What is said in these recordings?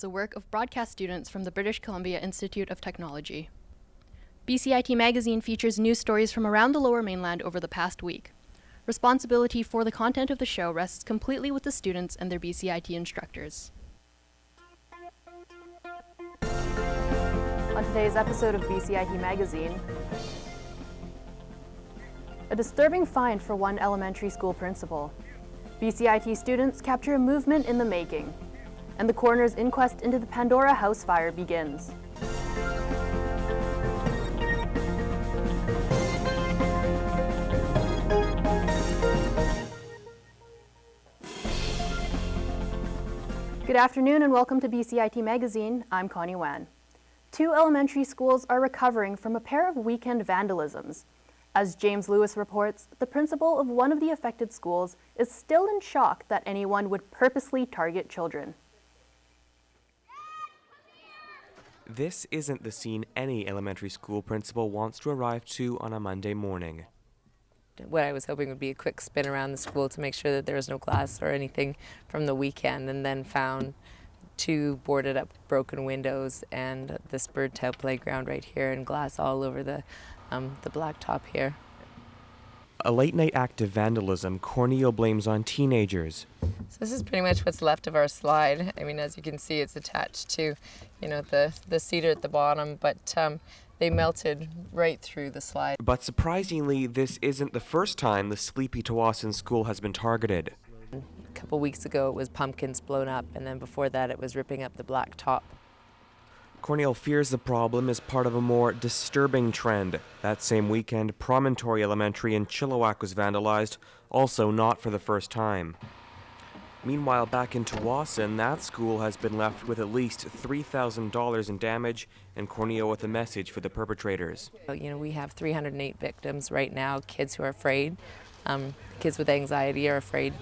The work of broadcast students from the British Columbia Institute of Technology. BCIT Magazine features news stories from around the Lower Mainland over the past week. Responsibility for the content of the show rests completely with the students and their BCIT instructors. On today's episode of BCIT Magazine, a disturbing find for one elementary school principal. BCIT students capture a movement in the making, and the coroner's inquest into the Pandora house fire begins. Good afternoon and welcome to BCIT Magazine. I'm Connie Wan. 2 elementary schools are recovering from a pair of weekend vandalisms. As James Lewis reports, the principal of one of the affected schools is still in shock that anyone would purposely target children. This isn't the scene any elementary school principal wants to arrive to on a Monday morning. What I was hoping would be a quick spin around the school to make sure that there was no glass or anything from the weekend, and then found 2 boarded up broken windows and this bird tail playground right here and glass all over the blacktop here. A late-night act of vandalism Corneo blames on teenagers. So this is pretty much what's left of our slide. I mean, as you can see, it's attached to, the cedar at the bottom, but they melted right through the slide. But surprisingly, this isn't the first time the sleepy Tsawwassen school has been targeted. A couple weeks ago, it was pumpkins blown up, and then before that, it was ripping up the blacktop. Cornell fears the problem is part of a more disturbing trend. That same weekend, Promontory Elementary in Chilliwack was vandalized, also not for the first time. Meanwhile, back in Tsawwassen, that school has been left with at least $3,000 in damage, and Corneo with a message for the perpetrators. We have 308 victims right now, kids who are afraid. Kids with anxiety are afraid,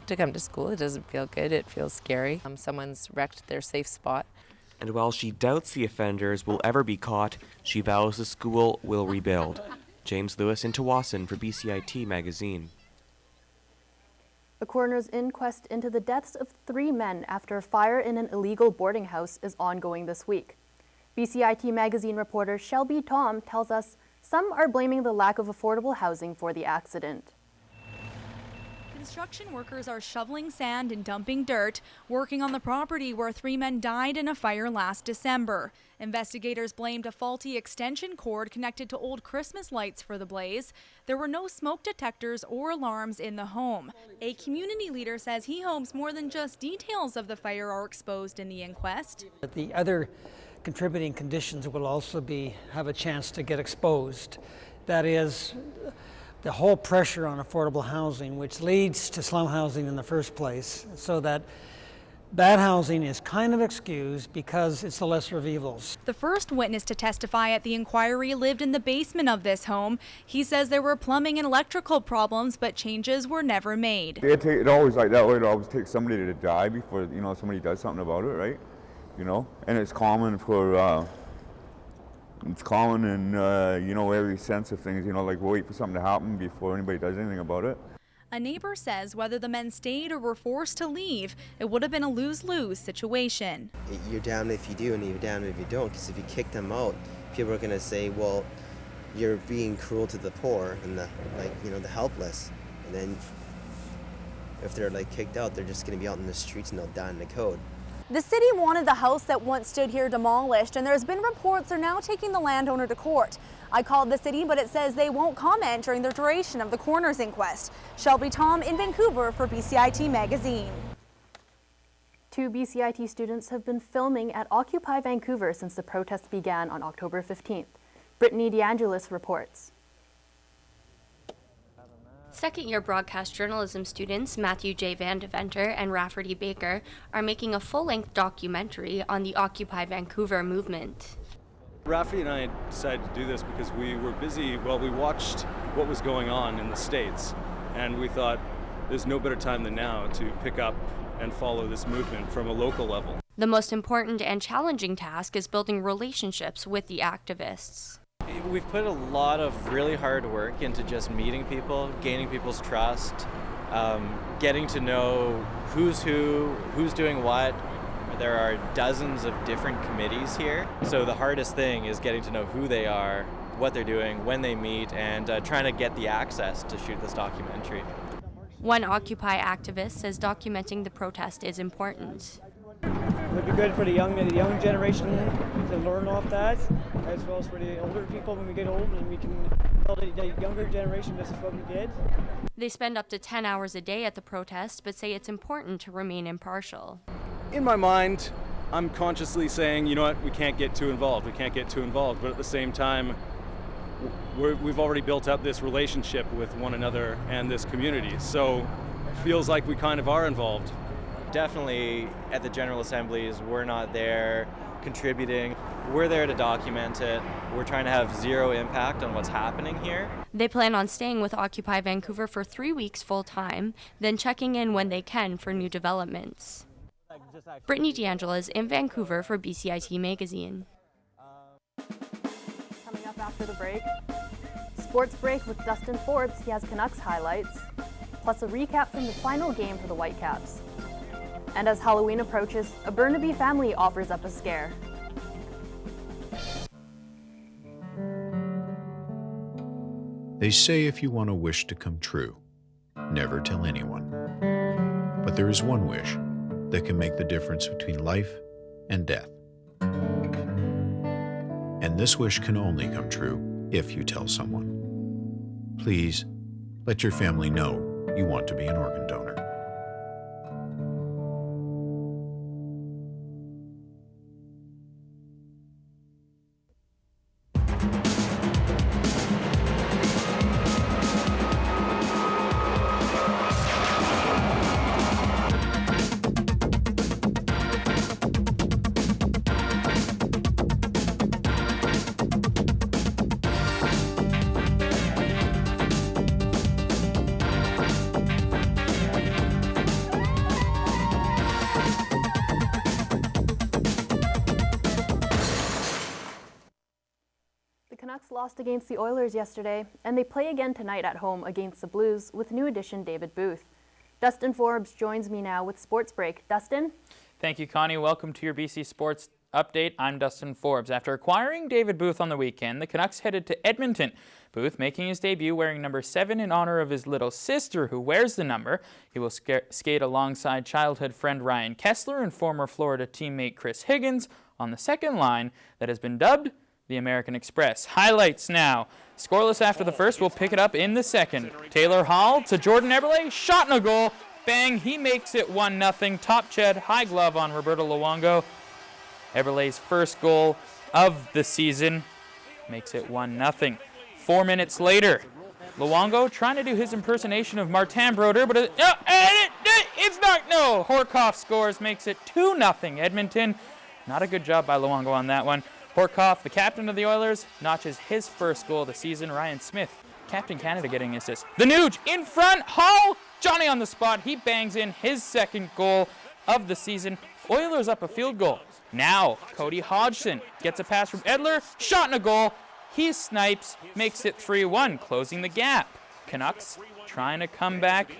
to come to school. It doesn't feel good, it feels scary. Someone's wrecked their safe spot. And while she doubts the offenders will ever be caught, she vows the school will rebuild. James Lewis in Tsawwassen for BCIT Magazine. The coroner's inquest into the deaths of 3 men after a fire in an illegal boarding house is ongoing this week. BCIT Magazine reporter Shelby Tom tells us some are blaming the lack of affordable housing for the accident. Construction workers are shoveling sand and dumping dirt, working on the property where 3 men died in a fire last December. Investigators blamed a faulty extension cord connected to old Christmas lights for the blaze. There were no smoke detectors or alarms in the home. A community leader says he hopes more than just details of the fire are exposed in the inquest. The other contributing conditions will also have a chance to get exposed. That is, the whole pressure on affordable housing, which leads to slum housing in the first place, so that bad housing is kind of excused because it's the lesser of evils. The first witness to testify at the inquiry lived in the basement of this home. He says there were plumbing and electrical problems, but changes were never made. It always like that way. It always takes somebody to die before somebody does something about it, right? And it's common for. It's common in, every sense of things, like wait for something to happen before anybody does anything about it. A neighbor says whether the men stayed or were forced to leave, it would have been a lose-lose situation. You're damned if you do and you're damned if you don't, because if you kick them out, people are going to say, well, you're being cruel to the poor and the helpless. And then if they're kicked out, they're just going to be out in the streets and they'll die in the code. The city wanted the house that once stood here demolished, and there's been reports they're now taking the landowner to court. I called the city, but it says they won't comment during the duration of the coroner's inquest. Shelby Tom in Vancouver for BCIT Magazine. 2 BCIT students have been filming at Occupy Vancouver since the protests began on October 15th. Brittany DeAngelis reports. Second-year broadcast journalism students Matthew J. Van Deventer and Rafferty Baker are making a full-length documentary on the Occupy Vancouver movement. Rafferty and I decided to do this because we were busy. We watched what was going on in the States, and we thought there's no better time than now to pick up and follow this movement from a local level. The most important and challenging task is building relationships with the activists. We've put a lot of really hard work into just meeting people, gaining people's trust, getting to know who's who, who's doing what. There are dozens of different committees here, so the hardest thing is getting to know who they are, what they're doing, when they meet, and trying to get the access to shoot this documentary. One Occupy activist says documenting the protest is important. It would be good for the young generation to learn off that, as well as for the older people when we get old, and we can tell the younger generation this is what we did. They spend up to 10 hours a day at the protest, but say it's important to remain impartial. In my mind, I'm consciously saying, you know what, we can't get too involved. We can't get too involved. But at the same time, we've already built up this relationship with one another and this community. So it feels like we kind of are involved. Definitely at the General Assemblies, we're not there contributing. We're there to document it. We're trying to have zero impact on what's happening here. They plan on staying with Occupy Vancouver for 3 weeks full time, then checking in when they can for new developments. Brittany D'Angelo is in Vancouver for BCIT Magazine. Coming up after the break, Sports Break with Dustin Forbes. He has Canucks highlights, plus a recap from the final game for the Whitecaps. And as Halloween approaches, a Burnaby family offers up a scare. They say if you want a wish to come true, never tell anyone. But there is one wish that can make the difference between life and death. And this wish can only come true if you tell someone. Please, let your family know you want to be an organ donor. Canucks lost against the Oilers yesterday, and they play again tonight at home against the Blues with new addition David Booth. Dustin Forbes joins me now with Sports Break. Dustin? Thank you, Connie. Welcome to your BC Sports Update. I'm Dustin Forbes. After acquiring David Booth on the weekend, the Canucks headed to Edmonton. Booth making his debut wearing number 7 in honor of his little sister who wears the number. He will skate alongside childhood friend Ryan Kessler and former Florida teammate Chris Higgins on the second line that has been dubbed the American Express. Highlights now. Scoreless after the first, we'll pick it up in the second. Taylor Hall to Jordan Eberle, shot and a goal. Bang, he makes it 1-0. Top Ched, high glove on Roberto Luongo. Eberle's first goal of the season makes it 1-0. 4 minutes later, Luongo trying to do his impersonation of Martin Brodeur, but it's not, no. Horkoff scores, makes it 2-0 Edmonton. Not a good job by Luongo on that one. Horkoff, the captain of the Oilers, notches his first goal of the season. Ryan Smith, Captain Canada, getting an assist. The Nuge in front, Hall, Johnny on the spot. He bangs in his second goal of the season. Oilers up a field goal. Now, Cody Hodgson gets a pass from Edler, shot and a goal. He snipes, makes it 3-1, closing the gap. Canucks trying to come back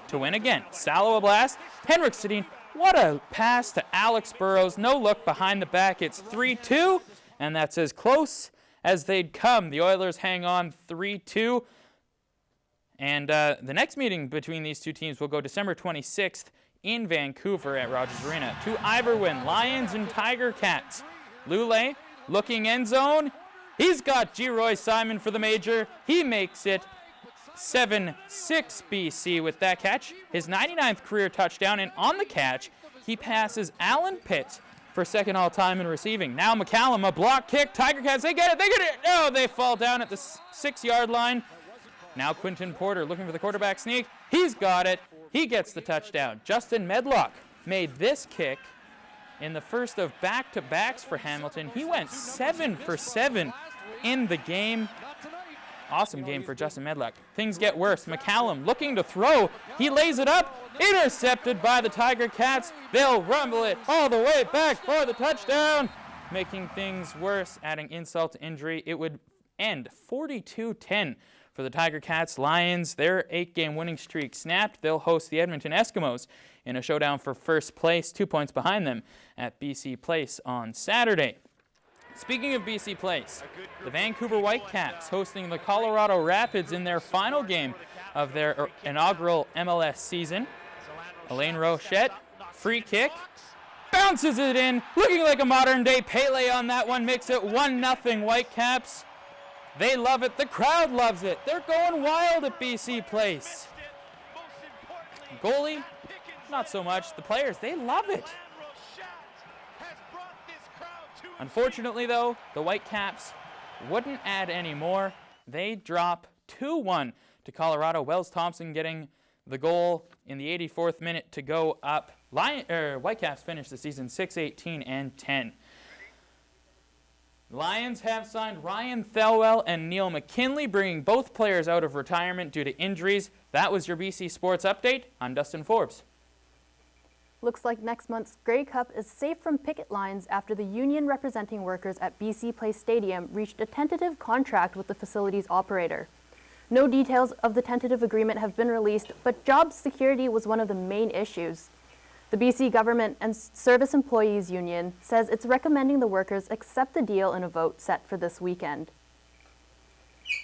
to win again. Salo a blast. Henrik Sedin, what a pass to Alex Burrows. No look behind the back. It's 3-2, and that's as close as they'd come. The Oilers hang on 3-2. And the next meeting between these two teams will go December 26th in Vancouver at Rogers Arena. To Iberwin, Lions and Tiger Cats. Lule looking end zone. He's got G. Simon for the major. He makes it 7-6 BC with that catch. His 99th career touchdown, and on the catch, he passes Alan Pitts for second all-time in receiving. Now McCallum, a block kick. Tiger Cats, they get it. No, they fall down at the 6-yard line. Now Quinton Porter looking for the quarterback sneak. He's got it. He gets the touchdown. Justin Medlock made this kick in the first of back-to-backs for Hamilton. He went 7 for 7 in the game. Awesome game for Justin Medlock. Things get worse. McCallum looking to throw. He lays it up. Intercepted by the Tiger Cats. They'll rumble it all the way back for the touchdown. Making things worse, adding insult to injury. It would end 42-10 for the Tiger Cats. Lions, their 8-game winning streak snapped. They'll host the Edmonton Eskimos in a showdown for first place, 2 points behind them at BC Place on Saturday. Speaking of BC Place, the Vancouver Whitecaps hosting the Colorado Rapids in their final game of their inaugural MLS season. Elaine Rochette, free kick, bounces it in, looking like a modern-day Pele on that one, makes it 1-0 Whitecaps. They love it. The crowd loves it. They're going wild at BC Place. Goalie, not so much. The players, they love it. Unfortunately, though, the Whitecaps wouldn't add any more. They drop 2-1 to Colorado. Wells Thompson getting the goal in the 84th minute to go up. Whitecaps finished the season 6-18-10. Lions have signed Ryan Thelwell and Neil McKinley, bringing both players out of retirement due to injuries. That was your BC Sports Update. I'm Dustin Forbes. Looks like next month's Grey Cup is safe from picket lines after the union representing workers at BC Place Stadium reached a tentative contract with the facility's operator. No details of the tentative agreement have been released, but job security was one of the main issues. The BC Government and Service Employees Union says it's recommending the workers accept the deal in a vote set for this weekend.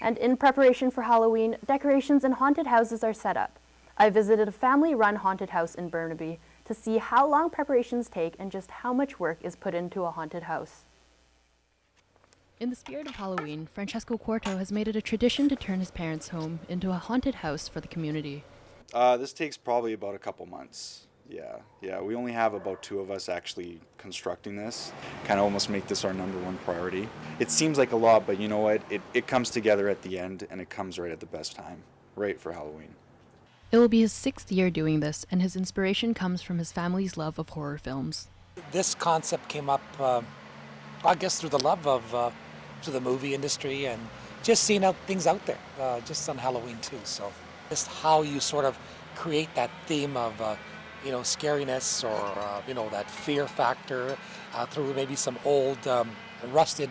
And in preparation for Halloween, decorations and haunted houses are set up. I visited a family-run haunted house in Burnaby to see how long preparations take and just how much work is put into a haunted house. In the spirit of Halloween, Francesco Quarto has made it a tradition to turn his parents' home into a haunted house for the community. This takes probably about a couple months. Yeah. We only have about 2 of us actually constructing this. Kind of almost make this our #1 priority. It seems like a lot, but you know what? It comes together at the end, and it comes right at the best time, right for Halloween. It will be his 6th year doing this, and his inspiration comes from his family's love of horror films. This concept came up, I guess, through the love of to the movie industry and just seeing things out there, just on Halloween too. So just how you sort of create that theme of, scariness or, that fear factor through maybe some old rusted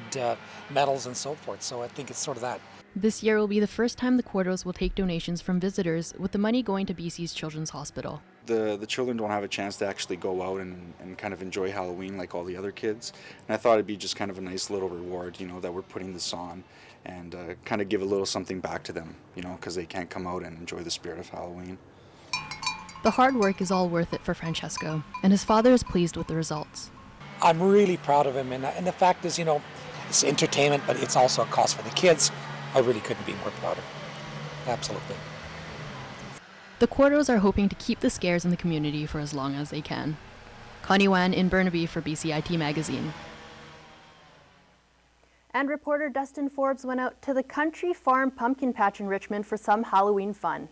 metals and so forth. So I think it's sort of that. This year will be the first time the Quartos will take donations from visitors, with the money going to BC's Children's Hospital. The children don't have a chance to actually go out and kind of enjoy Halloween like all the other kids. And I thought it'd be just kind of a nice little reward, that we're putting this on and kind of give a little something back to them, because they can't come out and enjoy the spirit of Halloween. The hard work is all worth it for Francesco, and his father is pleased with the results. I'm really proud of him, and the fact is, it's entertainment, but it's also a cause for the kids. I really couldn't be more prouder. Absolutely. The Quartos are hoping to keep the scares in the community for as long as they can. Connie Wan in Burnaby for BCIT Magazine. And reporter Dustin Forbes went out to the Country Farm Pumpkin Patch in Richmond for some Halloween fun.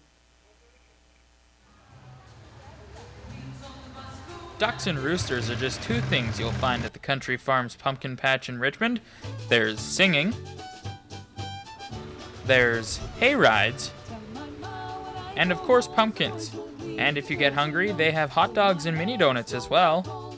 Ducks and roosters are just 2 things you'll find at the Country Farms Pumpkin Patch in Richmond. There's singing, there's hay rides, and of course pumpkins. And if you get hungry, they have hot dogs and mini donuts as well.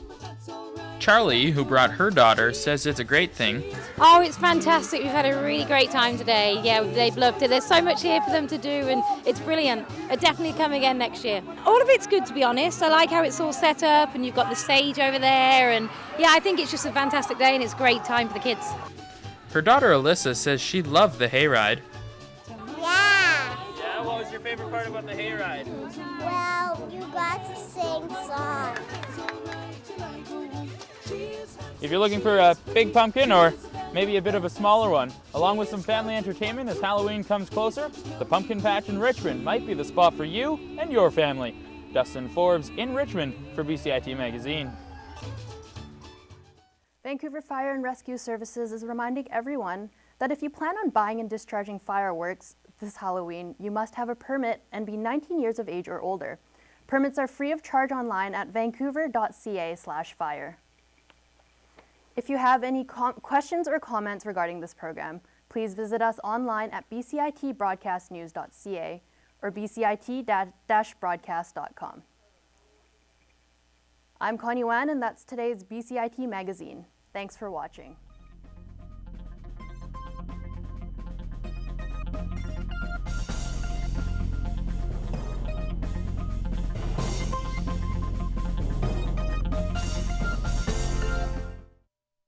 Charlie, who brought her daughter, says it's a great thing. Oh, it's fantastic. We've had a really great time today. Yeah, they've loved it. There's so much here for them to do, and it's brilliant. I'll definitely come again next year. All of it's good, to be honest. I like how it's all set up, and you've got the stage over there, and yeah, I think it's just a fantastic day, and it's a great time for the kids. Her daughter Alyssa says she loved the hayride. Yeah, what was your favorite part about the hayride? well, you got to sing songs. If you're looking for a big pumpkin or maybe a bit of a smaller one, along with some family entertainment as Halloween comes closer, the Pumpkin Patch in Richmond might be the spot for you and your family. Dustin Forbes in Richmond for BCIT Magazine. Vancouver Fire and Rescue Services is reminding everyone that if you plan on buying and discharging fireworks this Halloween, you must have a permit and be 19 years of age or older. Permits are free of charge online at vancouver.ca/fire. If you have any questions or comments regarding this program, please visit us online at bcitbroadcastnews.ca or bcit-broadcast.com. I'm Connie Wan, and that's today's BCIT Magazine. Thanks for watching.